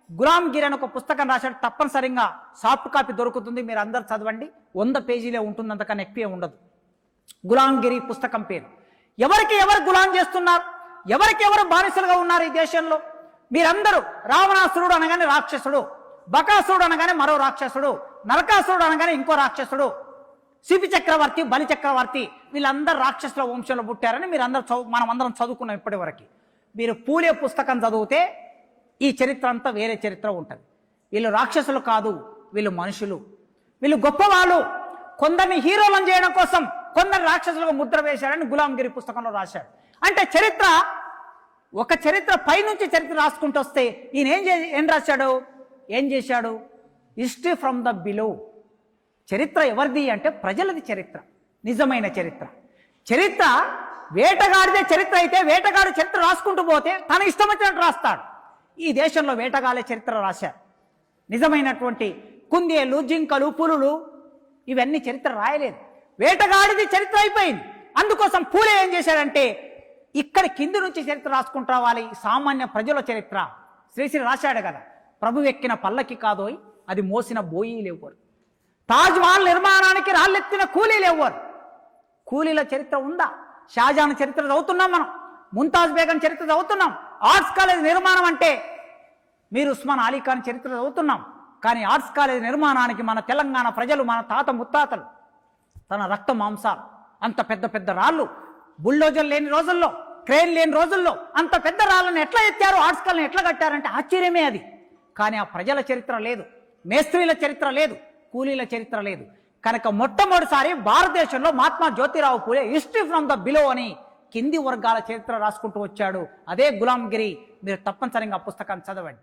గులాంగిరి అని ఒక పుస్తకం రాశాడు. తప్పనిసరిగా సాఫ్ట్ కాపీ దొరుకుతుంది, మీరు అందరు చదవండి. 100 పేజీలే ఉంటుంది, అంతకన్నా ఎక్కువే ఉండదు. గులాంగిరి పుస్తకం పేరు. ఎవరికి ఎవరు గులాం చేస్తున్నారు, ఎవరికి ఎవరు బానిసలుగా ఉన్నారు ఈ దేశంలో? మీరందరూ రావణాసురుడు అనగానే రాక్షసుడు, బకాసురుడు అనగానే మరో రాక్షసుడు, నరకాసురుడు అనగానే ఇంకో రాక్షసుడు, శిపి చక్రవర్తి, బలి చక్రవర్తి, వీళ్ళందరూ రాక్షసుల వంశంలో పుట్టారని మీరందరూ మనం అందరం చదువుకున్నాం ఇప్పటి వరకు. మీరు పూలే పుస్తకం చదివితే ఈ చరిత్ర అంతా వేరే చరిత్ర ఉంటుంది. వీళ్ళు రాక్షసులు కాదు, వీళ్ళు మనుషులు, వీళ్ళు గొప్పవాళ్ళు. కొందరిని హీరోలను చేయడం కోసం కొందరు రాక్షసులుగా ముద్ర వేశాడని గులాంగిరి పుస్తకంలో రాశాడు. అంటే చరిత్ర, ఒక చరిత్ర పైనుంచి చరిత్ర రాసుకుంటూ వస్తే ఈయన ఏం చేశాడు? History from the below. చరిత్ర ఎవరిది అంటే ప్రజలది చరిత్ర, నిజమైన చరిత్ర. చరిత్ర వేటగాడిదే చరిత్ర అయితే వేటగాడు చరిత్ర రాసుకుంటూ పోతే తన ఇష్టం వచ్చినట్టు రాస్తాడు. ఈ దేశంలో వేటగాళ్ళే చరిత్ర రాశారు. నిజమైనటువంటి కుందేళ్ళు, జింకలు, పులులు ఇవన్నీ చరిత్ర రాయలేదు. వేటగాడిది చరిత్ర అయిపోయింది. అందుకోసం పూలే ఏం చేశాడంటే ఇక్కడ కింది నుంచి చరిత్ర రాసుకుంటూ రావాలి. సామాన్య ప్రజల చరిత్ర. శ్రీశ్రీ రాశాడు కదా, ప్రభు ఎక్కిన పల్లకి కాదోయ్, అది మోసిన బోయీలు ఎవ్వరు, తాజ్ మహల్ నిర్మాణానికి రాళ్ళెత్తిన కూలీలు ఎవ్వరు. కూలీల చరిత్ర ఉందా? షాజహాన్ చరిత్ర చదువుతున్నాం మనం, ముంతాజ్ బేగం చరిత్ర చదువుతున్నాం. ఆర్ట్స్ కాలేజ్ నిర్మాణం అంటే మీరు ఉస్మాన్ అలీ ఖాన్ చరిత్ర చదువుతున్నాం. కానీ ఆర్ట్స్ కాలేజ్ నిర్మాణానికి మన తెలంగాణ ప్రజలు, మన తాత ముత్తాతలు తన రక్త మాంసాలు, అంత పెద్ద పెద్ద రాళ్ళు, బుల్డోజర్ లేని రోజుల్లో, క్రేన్ లేని రోజుల్లో అంత పెద్ద రాళ్ళని ఎట్లా ఎత్తారు, ఆర్ట్స్ కాలేజ్ని ఎట్లా కట్టారంటే ఆశ్చర్యమే అది. కానీ ఆ ప్రజల చరిత్ర లేదు, మేస్త్రీల చరిత్ర లేదు, కూలీల చరిత్ర లేదు. కనుక మొట్టమొదటిసారి భారతదేశంలో Mahatma Jyotirao Phule history from the below అని కింది వర్గాల చరిత్ర రాసుకుంటూ వచ్చాడు. అదే గులాంగిరి. మీరు తప్పనిసరిగా పుస్తకాన్ని చదవండి.